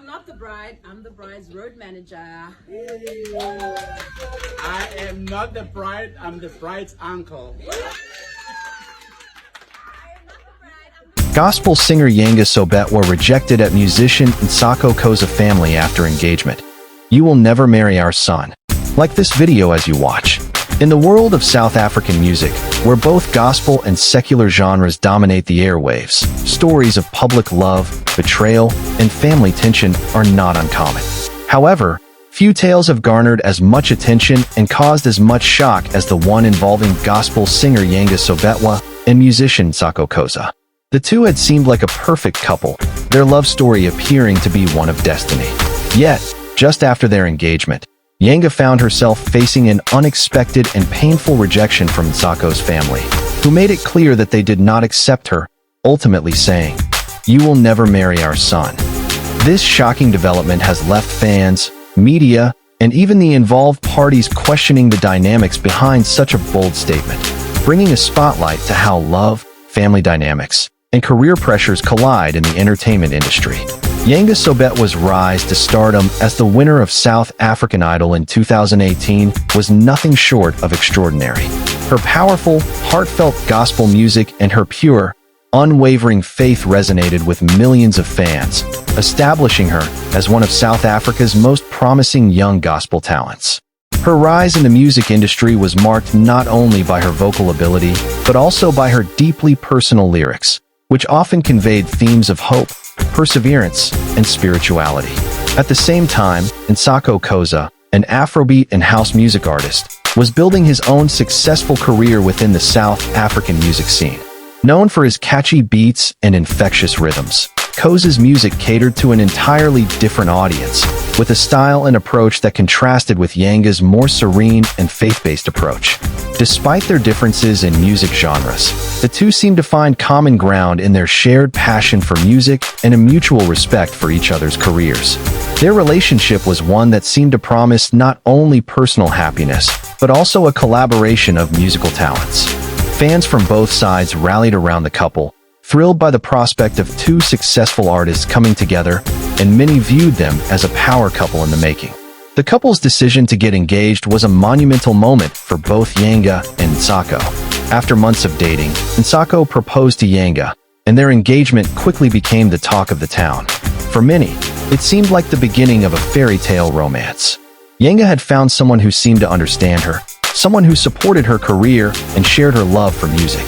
I'm not the bride, I'm the bride's road manager. I am not the bride, I'm the bride's uncle. Gospel singer Yanga Sobetwa rejected at musician Ntsako Khoza family after engagement. You will never marry our son. Like this video as you watch. In the world of South African music, where both gospel and secular genres dominate the airwaves, stories of public love, betrayal, and family tension are not uncommon. However, few tales have garnered as much attention and caused as much shock as the one involving gospel singer Yanga Sobetwa and musician Zako Khoza. The two had seemed like a perfect couple, their love story appearing to be one of destiny. Yet, just after their engagement, Yanga found herself facing an unexpected and painful rejection from Nsako's family, who made it clear that they did not accept her, ultimately saying, "You will never marry our son." This shocking development has left fans, media, and even the involved parties questioning the dynamics behind such a bold statement, bringing a spotlight to how love, family dynamics, and career pressures collide in the entertainment industry. Yanga Sobetwa's rise to stardom as the winner of South African Idol in 2018 was nothing short of extraordinary. Her powerful, heartfelt gospel music and her pure, unwavering faith resonated with millions of fans, establishing her as one of South Africa's most promising young gospel talents. Her rise in the music industry was marked not only by her vocal ability, but also by her deeply personal lyrics, which often conveyed themes of hope, perseverance, and spirituality. At the same time, Ntsako Khoza, an Afrobeat and house music artist, was building his own successful career within the South African music scene. Known for his catchy beats and infectious rhythms, Khoza's music catered to an entirely different audience, with a style and approach that contrasted with Yanga's more serene and faith-based approach. Despite their differences in music genres, the two seemed to find common ground in their shared passion for music and a mutual respect for each other's careers. Their relationship was one that seemed to promise not only personal happiness, but also a collaboration of musical talents. Fans from both sides rallied around the couple, thrilled by the prospect of two successful artists coming together, and many viewed them as a power couple in the making. The couple's decision to get engaged was a monumental moment for both Yanga and Zako. After months of dating, Zako proposed to Yanga, and their engagement quickly became the talk of the town. For many, it seemed like the beginning of a fairy tale romance. Yanga had found someone who seemed to understand her, someone who supported her career and shared her love for music.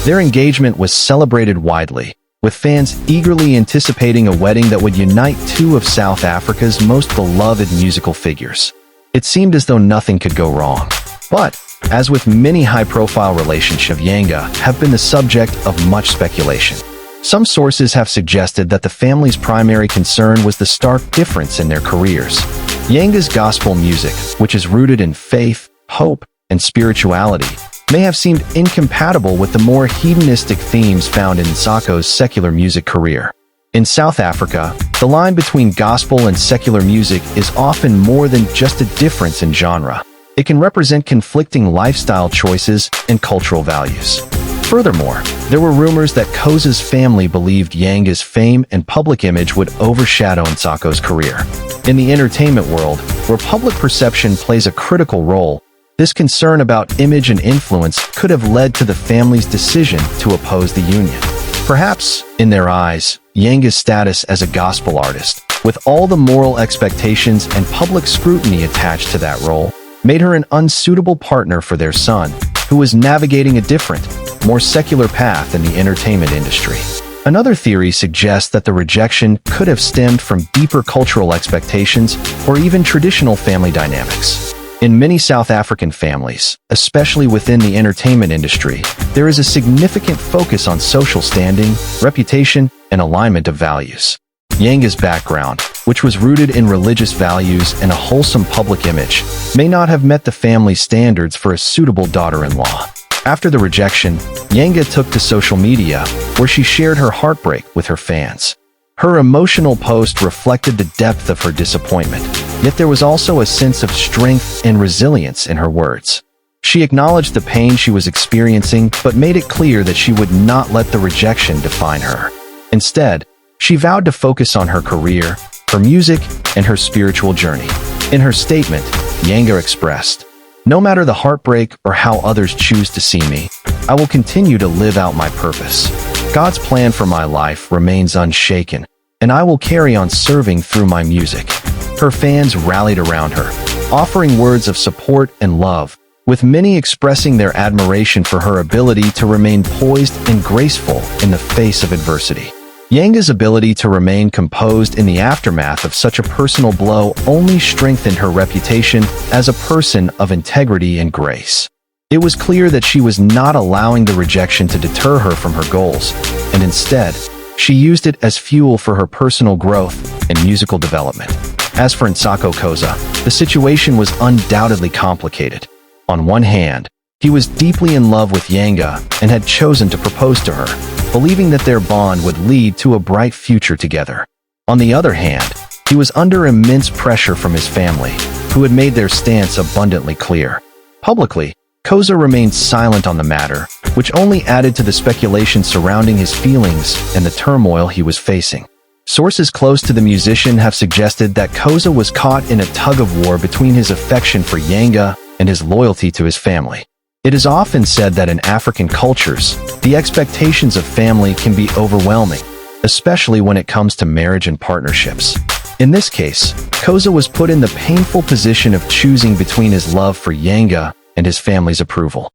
Their engagement was celebrated widely, with fans eagerly anticipating a wedding that would unite two of South Africa's most beloved musical figures. It seemed as though nothing could go wrong. But, as with many high-profile relationships, Yanga have been the subject of much speculation. Some sources have suggested that the family's primary concern was the stark difference in their careers. Yanga's gospel music, which is rooted in faith, hope, and spirituality, may have seemed incompatible with the more hedonistic themes found in Zako's secular music career. In South Africa, the line between gospel and secular music is often more than just a difference in genre. It can represent conflicting lifestyle choices and cultural values. Furthermore, there were rumors that Khoza's family believed Yanga's fame and public image would overshadow Ntsako's career. In the entertainment world, where public perception plays a critical role, this concern about image and influence could have led to the family's decision to oppose the union. Perhaps, in their eyes, Yanga's status as a gospel artist, with all the moral expectations and public scrutiny attached to that role, made her an unsuitable partner for their son, who was navigating a different, more secular path in the entertainment industry. Another theory suggests that the rejection could have stemmed from deeper cultural expectations or even traditional family dynamics. In many South African families, especially within the entertainment industry, there is a significant focus on social standing, reputation, and alignment of values. Yanga's background, which was rooted in religious values and a wholesome public image, may not have met the family's standards for a suitable daughter-in-law. After the rejection, Yanga took to social media, where she shared her heartbreak with her fans. Her emotional post reflected the depth of her disappointment, yet there was also a sense of strength and resilience in her words. She acknowledged the pain she was experiencing, but made it clear that she would not let the rejection define her. Instead, she vowed to focus on her career, her music, and her spiritual journey. In her statement, Yanga expressed, "No matter the heartbreak or how others choose to see me, I will continue to live out my purpose. God's plan for my life remains unshaken, and I will carry on serving through my music." Her fans rallied around her, offering words of support and love, with many expressing their admiration for her ability to remain poised and graceful in the face of adversity. Yanga's ability to remain composed in the aftermath of such a personal blow only strengthened her reputation as a person of integrity and grace. It was clear that she was not allowing the rejection to deter her from her goals, and instead, she used it as fuel for her personal growth and musical development. As for Ntsako Khoza, the situation was undoubtedly complicated. On one hand, he was deeply in love with Yanga and had chosen to propose to her, believing that their bond would lead to a bright future together. On the other hand, he was under immense pressure from his family, who had made their stance abundantly clear. Publicly, Khoza remained silent on the matter, which only added to the speculation surrounding his feelings and the turmoil he was facing. Sources close to the musician have suggested that Khoza was caught in a tug-of-war between his affection for Yanga and his loyalty to his family. It is often said that in African cultures, the expectations of family can be overwhelming, especially when it comes to marriage and partnerships. In this case, Khoza was put in the painful position of choosing between his love for Yanga and his family's approval.